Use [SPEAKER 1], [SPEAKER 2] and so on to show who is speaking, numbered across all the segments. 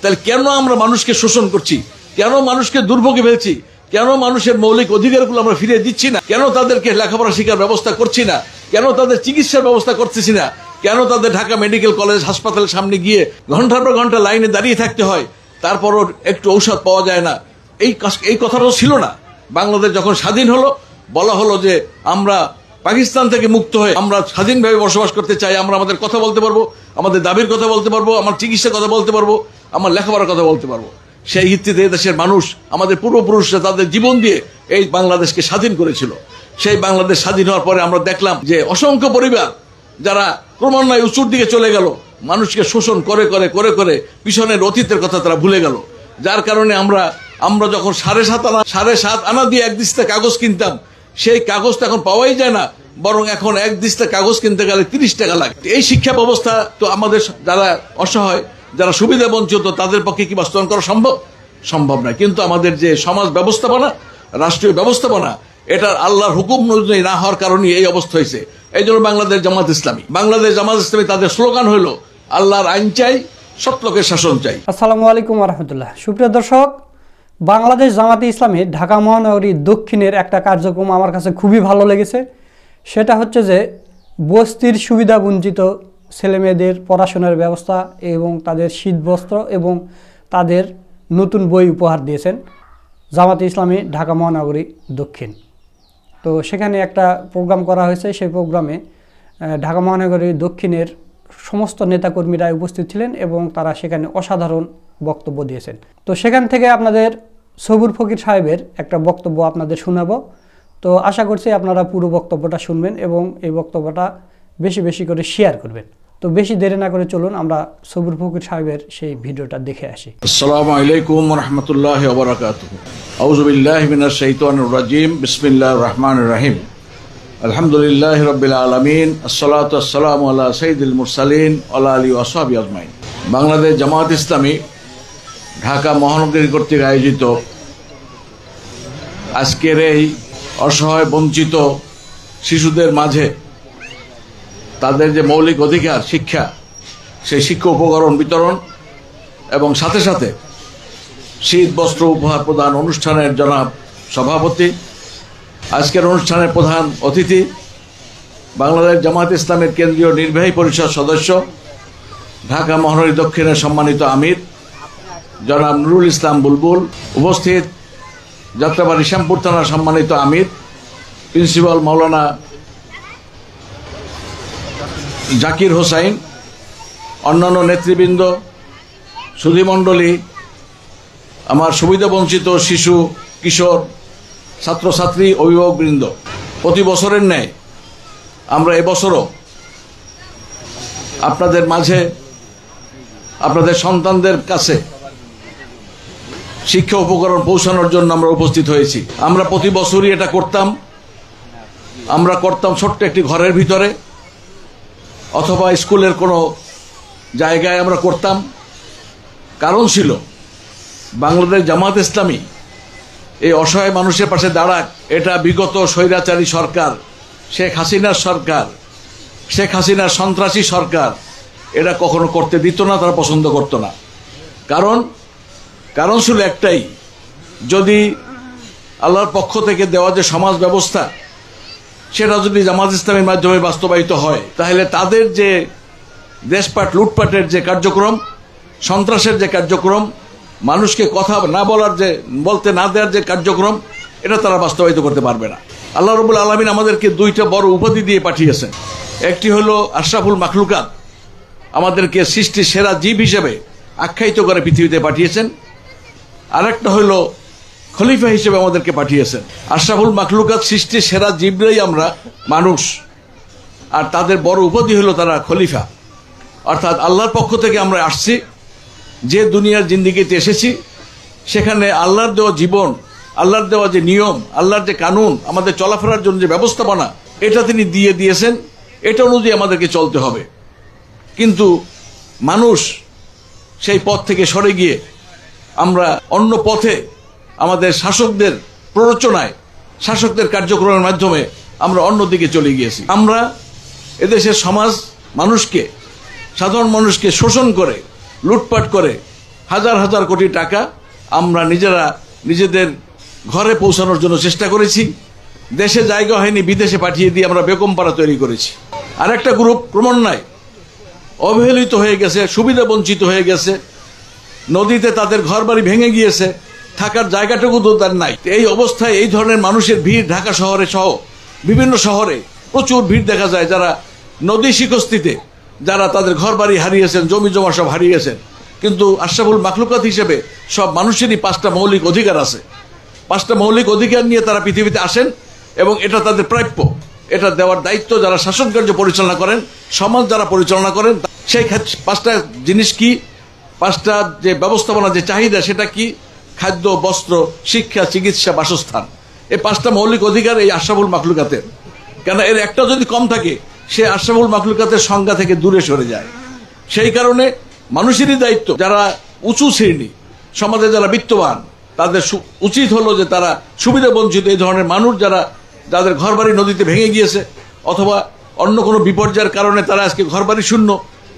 [SPEAKER 1] তাহলে কেন আমরা মানুষকে শোষণ করছি, কেন মানুষকে দুর্ভোগে ফেলছি, কেন মানুষের মৌলিক অধিকারগুলো আমরা ফিরিয়ে দিচ্ছি না, কেন তাদেরকে লেখাপড়া শিক্ষার ব্যবস্থা করছি না, কেন তাদের চিকিৎসার ব্যবস্থা করতেছি না, কেন তাদের ঢাকা মেডিকেল কলেজ হাসপাতালের সামনে গিয়ে ঘন্টার পর ঘন্টা লাইনে দাঁড়িয়ে থাকতে হয়, তারপরও একটু ঔষধ পাওয়া যায় না। এই কথাটাও ছিল না। বাংলাদেশ যখন স্বাধীন হলো, বলা হলো যে আমরা পাকিস্তান থেকে মুক্ত হয়ে আমরা স্বাধীনভাবে বসবাস করতে চাই, আমরা আমাদের কথা বলতে পারবো, আমাদের দাবির কথা বলতে পারবো, আমার চিকিৎসার কথা বলতে পারবো, আমার লেখাপড়ার কথা বলতে পারবো। সেই ভিত্তিতে দেশের মানুষ, আমাদের পূর্বপুরুষরা তাদের জীবন দিয়ে এই বাংলাদেশকে স্বাধীন করেছিল। সেই বাংলাদেশ স্বাধীন হওয়ার পরে আমরা দেখলাম যে অসংখ্য পরিবার যারা ক্রমান্বয়ে উঁচুর দিকে চলে গেল, মানুষকে শোষণ করে করে করে করে পিছনের অতীতের কথা তারা ভুলে গেল। যার কারণে আমরা যখন 7.5 আনা দিয়ে এক দিস্তা কাগজ কিনতাম, সেই কাগজটা এখন পাওয়াই যায় না, বরং এখন এক দিস্তা কাগজ কিনতে গেলে 30 টাকা লাগে। এই শিক্ষা ব্যবস্থা তো আমাদের যারা অসহায়, যারা সুবিধা বঞ্চিত, তাদের পক্ষে কি বাস্তবায়ন করা সম্ভব নয়। কিন্তু আমাদের যে সমাজ ব্যবস্থাপনা, রাষ্ট্রীয় ব্যবস্থাপনা, এটার আল্লাহর হুকুম অনুযায়ী না হওয়ার কারণে এই অবস্থা হয়েছে। এই জন্য বাংলাদেশ জামাত ইসলামী তাদের স্লোগান হলো আল্লাহর আইন চাই, সৎ লোকের শাসন চাই।
[SPEAKER 2] আসসালামু আলাইকুম রাহমাতুল্লাহ। সুপ্রিয় দর্শক, বাংলাদেশ জামাতে ইসলামী ঢাকা মহানগরী দক্ষিণের একটা কার্যক্রম আমার কাছে খুবই ভালো লেগেছে। সেটা হচ্ছে যে বস্তির সুবিধা বঞ্চিত ছেলেমেয়েদের পড়াশোনার ব্যবস্থা এবং তাদের শীতবস্ত্র এবং তাদের নতুন বই উপহার দিয়েছেন জামাতে ইসলামী ঢাকা মহানগরী দক্ষিণ। তো সেখানে একটা প্রোগ্রাম করা হয়েছে। সেই প্রোগ্রামে ঢাকা মহানগরী দক্ষিণের সমস্ত নেতাকর্মীরা উপস্থিত ছিলেন এবং তারা সেখানে অসাধারণ বক্তব্য দিয়েছেন। তো সেখান থেকে আপনাদের সবুর ফকির সাহেবের একটা বক্তব্য আপনাদের শোনাবো। তো আশা করছি আপনারা পুরো বক্তব্যটা শুনবেন এবং এই বক্তব্যটা বেশি বেশি করে শেয়ার করবেন। তো বেশি দেরি না করে চলুন আমরা সবুর ফকির সাহেবের সেই ভিডিওটা দেখে আসি।
[SPEAKER 1] আসসালামু আলাইকুম ওয়া রাহমাতুল্লাহি ওয়া বারাকাতুহু। আউযু বিল্লাহি মিনাশ শাইতানির রাজীম। বিসমিল্লাহির রহমানির রহিম। আলহামদুলিল্লাহি রাব্বিল আলামিন। আসসালাতু ওয়াসসালামু আলা সাইয়্যিদিল মুরসালিন ওয়া আলা আলিহি ওয়া সাহবিহি আজমাইন। বাংলাদেশ জামাত ইসলামী ঢাকা মহানগরী কর্তৃক আয়োজিত আজকের এই অসহায় বঞ্চিত শিশুদের মাঝে তাদের যে মৌলিক অধিকার শিক্ষা, সেই শিক্ষা উপকরণ বিতরণ এবং সাথে সাথে শীত বস্ত্র উপহার প্রদান অনুষ্ঠানের জনাব সভাপতি, আজকের অনুষ্ঠানের প্রধান অতিথি, বাংলাদেশ জামাত ইসলামের কেন্দ্রীয় নির্বাহী পরিষদ সদস্য, ঢাকা মহানগরী দক্ষিণের সম্মানিত আমির জনাব নুরুল ইসলাম বুলবুল, উপস্থিত যাত্রাবাড়ি শ্যামপুর থানার সম্মানিত আমির প্রিন্সিপাল মাওলানা জাকির হোসাইন, অন্যান্য নেতৃবৃন্দ, সুধীমণ্ডলী, আমার সুবিধাবঞ্চিত শিশু কিশোর ছাত্রছাত্রী অভিভাবকবৃন্দ, প্রতি বছরের ন্যায় আমরা এবছরও আপনাদের মাঝে আপনাদের সন্তানদের কাছে শিক্ষা উপকরণ পৌঁছানোর জন্য আমরা উপস্থিত হয়েছি। আমরা প্রতি বছরই এটা করতাম। আমরা করতাম ছোট্ট একটি ঘরের ভিতরে অথবা স্কুলের কোনো জায়গায় আমরা করতাম। কারণ ছিল বাংলাদেশ জামাত ইসলামী এই অসহায় মানুষের পাশে দাঁড়াক। এটা বিগত স্বৈরাচারী সরকার, শেখ হাসিনার সরকার, শেখ হাসিনার সন্ত্রাসী সরকার এটা কখনো করতে দিত না, তারা পছন্দ করত না। কারণ ছিল একটাই, যদি আল্লাহর পক্ষ থেকে দেওয়া যে সমাজ ব্যবস্থা সেটা যদি জামাত ইসলামের মাধ্যমে বাস্তবায়িত হয়, তাহলে তাদের যে দেশপাট লুটপাটের যে কার্যক্রম, সন্ত্রাসের যে কার্যক্রম, মানুষকে কথা না বলতে না দেওয়ার যে কার্যক্রম, এটা তারা বাস্তবায়িত করতে পারবে না। আল্লাহ রাব্বুল আলামিন আমাদেরকে দুইটা বড় উপাধি দিয়ে পাঠিয়েছেন। একটি হলো আশরাফুল মাখলুকাত, আমাদেরকে সৃষ্টির সেরা জীব হিসেবে আখ্যায়িত করে পৃথিবীতে পাঠিয়েছেন। আরেকটা হলো খলিফা হিসেবে আমাদেরকে পাঠিয়েছেন। আশরাফুল মাখলুকাত সৃষ্টির সেরা জীবরাই আমরা মানুষ, আর তাদের বড় উপাধি হলো তারা খলিফা। অর্থাৎ আল্লাহর পক্ষ থেকে আমরা আসছি, যে দুনিয়ার জিন্দিগিতে এসেছি সেখানে আল্লাহর দেওয়া জীবন, আল্লাহর দেওয়া যে নিয়ম, আল্লাহর যে কানুন, আমাদের চলাফেরার জন্য যে ব্যবস্থাপনা, এটা তিনি দিয়েছেন। এটা অনুযায়ী আমাদেরকে চলতে হবে। কিন্তু মানুষ সেই পথ থেকে সরে গিয়ে আমরা অন্য পথে আমাদের শাসকদের প্ররোচনায়, শাসকদের কার্যক্রমের মাধ্যমে আমরা অন্যদিকে চলে গিয়েছি। আমরা এদেশের সমাজ মানুষকে, সাধারণ মানুষকে শোষণ করে, লুটপাট করে হাজার হাজার কোটি টাকা আমরা নিজেদের ঘরে পৌঁছানোর জন্য চেষ্টা করেছি। দেশে জায়গা হয়নি, বিদেশে পাঠিয়ে দিয়ে আমরা বেগমপাড়া তৈরি করেছি। আর একটা গ্রুপ ক্রমান্বয়ে অবহেলিত হয়ে গেছে, সুবিধা বঞ্চিত হয়ে গেছে, নদীতে তাদের ঘরবাড়ি ভেঙে গিয়েছে, থাকার জায়গাটুকু তো তার নাই। এই অবস্থায় এই ধরনের মানুষের ভিড় ঢাকা শহরে সহ বিভিন্ন শহরে প্রচুর ভিড় দেখা যায়, যারা নদী শিখস্তিতে যারা তাদের ঘরবাড়ি হারিয়েছেন, জমি জমা সব হারিয়েছেন। কিন্তু আশরাফুল মাখলুকাত হিসেবে সব মানুষেরই 5টা মৌলিক অধিকার আছে। 5টা মৌলিক অধিকার নিয়ে তারা পৃথিবীতে আসেন এবং এটা তাদের প্রাপ্য। এটা দেওয়ার দায়িত্ব যারা শাসন কার্য পরিচালনা করেন, সমাজ যারা পরিচালনা করেন, সেই 5টা জিনিস কি, 5টা যে ব্যবস্থাপনা, যে চাহিদা, সেটা কি? খাদ্য, বস্ত্র, শিক্ষা, চিকিৎসা, বাসস্থান। এই 5টা মৌলিক অধিকার এই আশরাফুল মাখলুকাতের। কেন এর একটা যদি কম থাকে, সে আশরাফুল মাখলুকাতের সংজ্ঞা থেকে দূরে সরে যায়। সেই কারণে মানুষেরই দায়িত্ব, যারা উঁচু শ্রেণী সমাজে, যারা বিত্তবান, তাদের উচিত হলো যে তারা সুবিধা বঞ্চিত এই ধরনের মানুষ যাদের ঘরবাড়ি নদীতে ভেঙে গিয়েছে অথবা অন্য কোনো বিপর্যয়ের কারণে তারা আজকে ঘরবাড়ি শূন্য,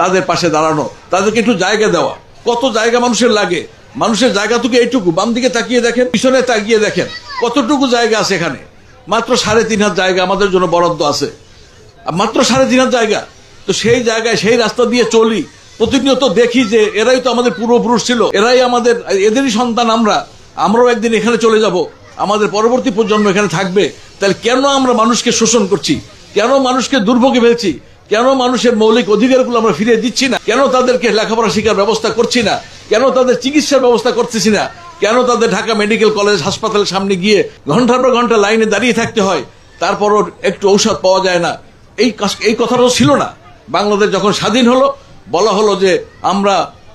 [SPEAKER 1] তাদের পাশে দাঁড়ানো, তাদেরকে একটু জায়গা দেওয়া। কত জায়গা মানুষের লাগে? মানুষের জায়গাটুকু এইটুকু। বাম দিকে তাকিয়ে দেখেন, পিছনে তাকিয়ে দেখেন, কতটুকু জায়গা আছে এখানে? মাত্র 3.5 হাত জায়গা আমাদের জন্য বরাদ্দ আছে, মাত্র 3.5 হাত জায়গা। তো সেই জায়গায়, সেই রাস্তা দিয়ে চলি, প্রতিনিয়ত দেখি যে এরাই তো আমাদের পূর্বপুরুষ ছিল, এরাই আমাদের, এদেরই সন্তান আমরাও একদিন এখানে চলে যাব, আমাদের পরবর্তী প্রজন্ম এখানে থাকবে। তাহলে কেন আমরা মানুষকে শোষণ করছি? কেন মানুষকে দুর্ভোগে ফেলছি? কেন মানুষের মৌলিক অধিকারগুলো আমরা ফিরিয়ে দিচ্ছি না? কেন তাদেরকে লেখাপড়া শিক্ষার ব্যবস্থা করছি না? কেন তাদের চিকিৎসার ব্যবস্থা করতেছি না? কেন তাদের ঢাকা মেডিকেল কলেজ হাসপাতালের সামনে গিয়ে ঘন্টার পর ঘন্টা লাইনে দাঁড়িয়ে থাকতে হয়, তারপরও একটু ঔষধ পাওয়া যায় না? এই কথাটাও ছিল না। বাংলাদেশ যখন স্বাধীন হলো, বলা হলো যে আমরা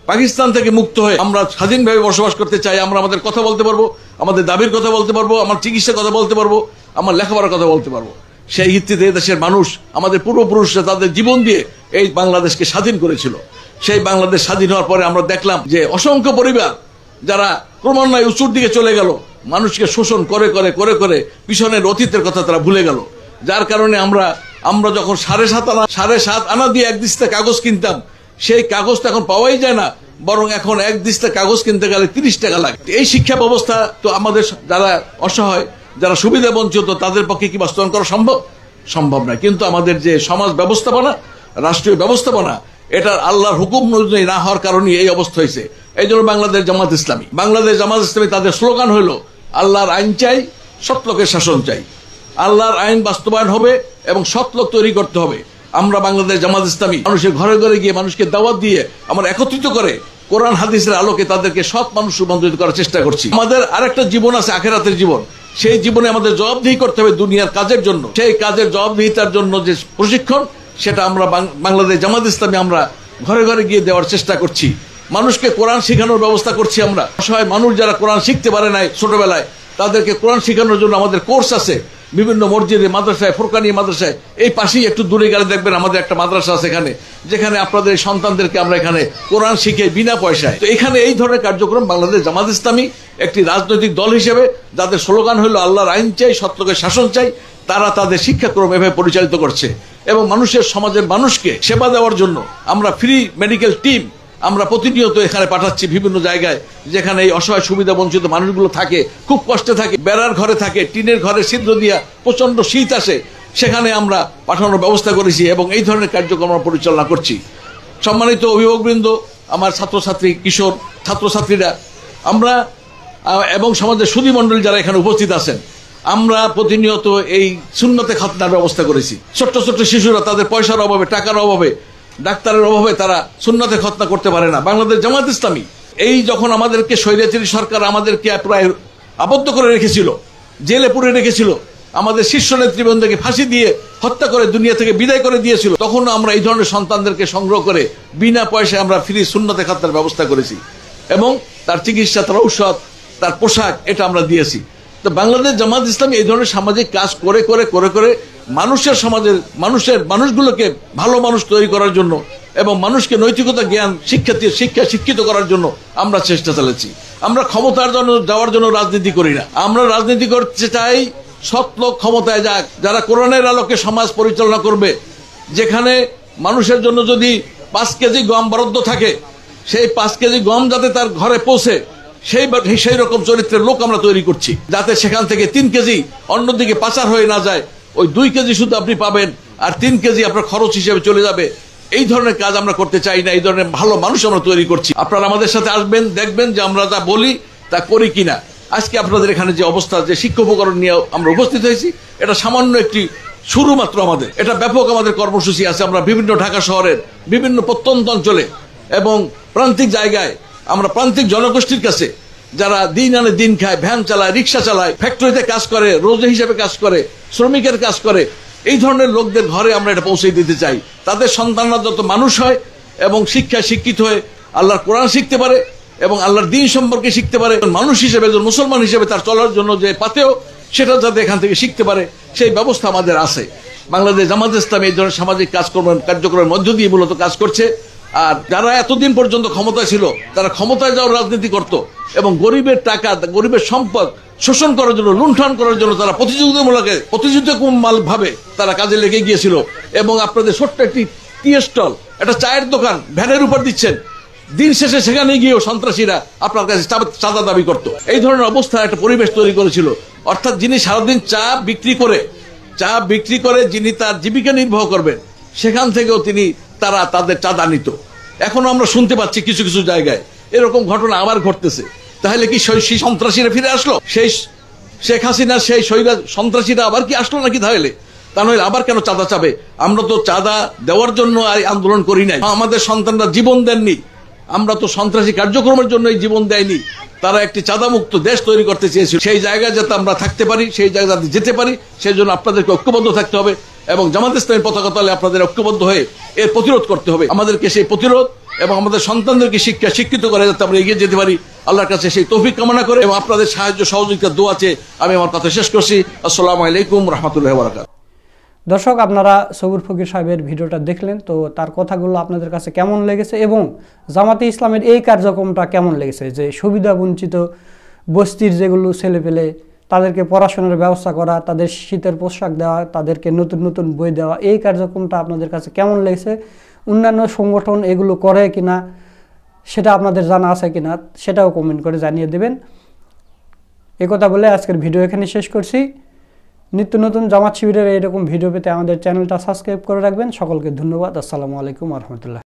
[SPEAKER 1] পাকিস্তান থেকে মুক্ত হয়ে আমরা স্বাধীনভাবে বসবাস করতে চাই, আমরা আমাদের কথা বলতে পারবো, আমাদের দাবির কথা বলতে পারবো, আমার চিকিৎসার কথা বলতে পারবো, আমার লেখাপড়ার কথা বলতে পারবো। সেই ভিত্তিতে দেশের মানুষ, আমাদের পূর্বপুরুষরা তাদের জীবন দিয়ে এই বাংলাদেশকে স্বাধীন করেছিল। সেই বাংলাদেশ স্বাধীন হওয়ার পরে আমরা দেখলাম যে অসংখ্য পরিবার যারা ক্রমান্বয়ে উঁচুর দিকে চলে গেল, মানুষকে শোষণ করে করে করে করে পিছনের অতীতের কথা তারা ভুলে গেল। যার কারণে আমরা যখন 7.5 আনা দিয়ে 1 দিস্তা কাগজ কিনতাম, সেই কাগজটা এখন পাওয়াই যায় না, বরং এখন 1 দিস্তা কাগজ কিনতে গেলে 30 টাকা লাগে। এই শিক্ষা ব্যবস্থা তো আমাদের যারা অসহায়, যারা সুবিধা বঞ্চিত, তাদের পক্ষে কি বাস্তবায়ন করা সম্ভব নয়। কিন্তু আমাদের যে সমাজ ব্যবস্থাপনা, রাষ্ট্রীয় ব্যবস্থাপনা, এটা আল্লাহর হুকুম অনুযায়ী না হওয়ার কারণে এই অবস্থা হয়েছে। এই জন্য বাংলাদেশ জামাত ইসলামী তাদের স্লোগান হলো আল্লাহর আইন চাই, সৎ লোকের শাসন চাই। আল্লাহর আইন বাস্তবায়ন হবে এবং সৎ লোক তৈরি করতে হবে। আমরা বাংলাদেশ জামাত ইসলামী মানুষের ঘরে ঘরে গিয়ে মানুষকে দাওয়াত দিয়ে আমরা একত্রিত করে কোরআন হাদিসের আলোকে তাদেরকে সৎ মানুষ রূপান্তরিত করার চেষ্টা করছি। আমাদের আরেকটা জীবন আছে, আখিরাতের জীবন। সেই জীবনে আমাদের জবাবদিহি করতে হবে দুনিয়ার কাজের জন্য। সেই কাজের জবাবদিহিতার জন্য যে প্রশিক্ষণ, সেটা আমরা বাংলাদেশ জামাত ইসলামী আমরা ঘরে ঘরে গিয়ে দেওয়ার চেষ্টা করছি। মানুষকে কোরআন শেখানোর ব্যবস্থা করছি আমরা। অসহায় মানুষ যারা কোরআন শিখতে পারে নাই ছোটবেলায়, তাদেরকে কোরআন শেখানোর জন্য আমাদের কোর্স আছে বিভিন্ন মসজিদে, মাদ্রাসায়, ফুরকানি মাদ্রাসায়। এই পাশেই একটু দূরে গেলে দেখবেন আমাদের একটা মাদ্রাসা আছে এখানে, যেখানে আপনাদের সন্তানদেরকে আমরা এখানে কোরআন শিখে বিনা পয়সায়। তো এখানে এই ধরনের কার্যক্রম বাংলাদেশ জামাত ইসলামী একটি রাজনৈতিক দল হিসেবে, যাদের স্লোগান হলো আল্লাহর আইন চাই, সৎ লোকের শাসন চাই, তারা তাদের শিক্ষাক্রম এভাবে পরিচালিত করছে। এবং মানুষের, সমাজের মানুষকে সেবা দেওয়ার জন্য আমরা ফ্রি মেডিকেল টিম আমরা প্রতিনিয়ত এখানে পাঠাচ্ছি বিভিন্ন জায়গায়, যেখানে এই অসহায় সুবিধা বঞ্চিত মানুষগুলো থাকে, খুব কষ্টে থাকে, বেড়ার ঘরে থাকে, টিনের ঘরে ছিদ্র দিয়া প্রচন্ড শীত আসে, সেখানে আমরা পাঠানোর ব্যবস্থা করেছি এবং এই ধরনের কার্যক্রম আমরা পরিচালনা করছি। সম্মানিত অভিভাবকবৃন্দ, আমার ছাত্রছাত্রী, কিশোর ছাত্রছাত্রীরা, আমরা এবং সমাজের সুধী মণ্ডলী যারা এখানে উপস্থিত আছেন, আমরা প্রতিনিয়ত এই সুন্নতে খতনার ব্যবস্থা করেছি। ছোট্ট ছোট্ট শিশুরা তাদের পয়সার অভাবে, টাকার অভাবে, ডাক্তারের অভাবে তারা সুন্নতে খতনা করতে পারে না। বাংলাদেশ জামাত ইসলামী এই যখন আমাদেরকে স্বৈরাচারী সরকার আমাদেরকে প্রায় আবদ্ধ করে রেখেছিল, জেলে পুরে রেখেছিল, আমাদের শীর্ষ নেতৃবৃন্দকে ফাঁসি দিয়ে হত্যা করে দুনিয়া থেকে বিদায় করে দিয়েছিল, তখন আমরা এই ধরনের সন্তানদেরকে সংগ্রহ করে বিনা পয়সায় আমরা ফ্রি সুন্নতে খতনার ব্যবস্থা করেছি এবং তার চিকিৎসা, তার ঔষধ, তার পোশাক, এটা আমরা দিয়েছি। তো বাংলাদেশ জামাত ইসলামী এই ধরনের সামাজিক কাজ করে করে করে করে মানুষের, সমাজের মানুষগুলোকে ভালো মানুষ তৈরি করার জন্য এবং মানুষকে নৈতিকতা, জ্ঞান, শিক্ষিত করার জন্য আমরা চেষ্টা চালাচ্ছি। আমরা ক্ষমতার জন্য যাওয়ার জন্য রাজনীতি করি না। আমরা রাজনীতি করতে চাই সৎ লোক ক্ষমতায় যাক, যারা কোরআনের আলোকে সমাজ পরিচালনা করবে। যেখানে মানুষের জন্য যদি 5 কেজি গম বরাদ্দ থাকে, সেই 5 কেজি গম যাতে তার ঘরে পৌঁছে সেই রকম চরিত্রের লোক আমরা তৈরি করছি, যাতে সেখান থেকে 3 কেজি অন্যদিকে পাচার হয়ে না যায়। ওই 2 কেজি শুধু আপনি পাবেন, আর 3 কেজি আপনার খরচ হিসেবে চলে যাবে। এই ধরনের কাজ আমরা করতে চাই না। এই ধরনের ভালো মানুষ আমরা তৈরি করছি। আপনারা আমাদের সাথে আসবেন, দেখবেন যে আমরা যা বলি তা করি কিনা। আজকে আপনাদের এখানে যে অবস্থা, যে শিক্ষা উপকরণ নিয়ে আমরা উপস্থিত হয়েছি, এটা সামান্য একটি শুরু মাত্র। আমাদের এটা ব্যাপক আমাদের কর্মসূচি আছে। আমরা বিভিন্ন ঢাকা শহরের বিভিন্ন প্রত্যন্ত অঞ্চলে এবং প্রান্তিক জায়গায়, আমরা প্রান্তিক জনগোষ্ঠীর কাছে যারা দিন আনে দিন খায়, ভ্যান চালায়, রিক্সা চালায়, ফ্যাক্টরিতে কাজ করে, রোজে হিসেবে কাজ করে, শ্রমিকের কাজ করে, এই ধরনের লোকদের ঘরে আমরা এটা পৌঁছে দিতে চাই। তাদের সন্তানরা যত মানুষ হয় এবং শিক্ষায় শিক্ষিত হয়ে আল্লাহর কোরআন শিখতে পারে এবং আল্লাহর দিন সম্পর্কে শিখতে পারে, মানুষ হিসেবে, মুসলমান হিসেবে তার চলার জন্য যে পাতেও, সেটা যাতে এখান থেকে শিখতে পারে, সেই ব্যবস্থা আমাদের আছে। বাংলাদেশ জামাত ইসলামী এই ধরনের সামাজিক কার্যক্রমের মধ্য দিয়ে মূলত কাজ করছে। আর যারা এতদিন পর্যন্ত ক্ষমতায় ছিল, তারা ক্ষমতায় যাওয়ার রাজনীতি করত এবং গরিবের টাকা, গরিবের সম্পদ শোষণ করার জন্য, লুণ্ঠন করার জন্য তারা প্রতিযোগিতামূলক ভাবে তারা কাজে লেগে গিয়েছিল। এবং আপনাদের ছোট্ট একটি টি স্টল, একটা চায়ের দোকান ভ্যানের উপর দিচ্ছেন, দিন শেষে সেখানে গিয়েও সন্ত্রাসীরা আপনার কাছে চাঁদা দাবি করত। এই ধরনের অবস্থা একটা পরিবেশ তৈরি করেছিল। অর্থাৎ যিনি সারাদিন চা বিক্রি করে যিনি তার জীবিকা নির্বাহ করবেন, সেখান থেকেও তাদের চাঁদা নিত। এখনো আমরা শুনতে পাচ্ছি কিছু কিছু জায়গায় এরকম ঘটনা আবার ঘটতেছে। তাহলে কি সেই সন্ত্রাসীরা ফিরে আসলো? সেই শেখ হাসিনা সেই সন্ত্রাসীরা আবার কি আসলো নাকি? তাহলে তা নইলে আবার কেন চাঁদা চাবে? আমরা তো চাঁদা দেওয়ার জন্য আন্দোলন করি নাই। আমাদের সন্তানরা জীবন দেননি। আমরা তো সন্ত্রাসী কার্যক্রমের জন্য জীবন দেয়নি। তারা একটি চাঁদামুক্ত দেশ তৈরি করতে চেয়েছিল। সেই জায়গায় যাতে আমরা থাকতে পারি, সেই জায়গায় যাতে যেতে পারি, সেই জন্য আপনাদেরকে ঐক্যবদ্ধ থাকতে হবে এবং জামাত ইসলামের পতাকা তলে আপনাদের ঐক্যবদ্ধ হয়ে এর প্রতিরোধ করতে হবে। আমাদেরকে সেই প্রতিরোধ এবং আমাদের সন্তানদেরকে শিক্ষিত করে যাতে আমরা এগিয়ে যেতে পারি, আল্লাহর কাছে সেই তৌফিক কামনা করে এবং আপনাদের সাহায্য সহযোগিতা দোয়া চেয়ে আমি আমার কথা শেষ করছি। আসসালামু আলাইকুম রহমতুল্লাহি ওয়া বারাকাতুহু।
[SPEAKER 2] দর্শক, আপনারা সবুর ফকির সাহেবের ভিডিওটা দেখলেন, তো তার কথাগুলো আপনাদের কাছে কেমন লেগেছে এবং জামাতে ইসলামের এই কার্যক্রমটা কেমন লেগেছে? যে সুবিধা বঞ্চিত বস্তির যেগুলো ছেলেপেলে, তাদেরকে পড়াশোনার ব্যবস্থা করা, তাদের শীতের পোশাক দেওয়া, তাদেরকে নতুন নতুন বই দেওয়া, এই কার্যক্রমটা আপনাদের কাছে কেমন লেগেছে? অন্যান্য সংগঠন এগুলো করে কিনা, সেটা আপনাদের জানা আছে কিনা, সেটাও কমেন্ট করে জানিয়ে দেবেন। একথা বলে আজকের ভিডিও এখানে শেষ করছি। নিত্য নতুন জামাত শিবিরের এইরকম ভিডিও পেতে আমাদের চ্যানেলটা সাবস্ক্রাইব করে রাখবেন। সকলকে ধন্যবাদ। আসসালামু আলাইকুম রহমতুল্লাহ।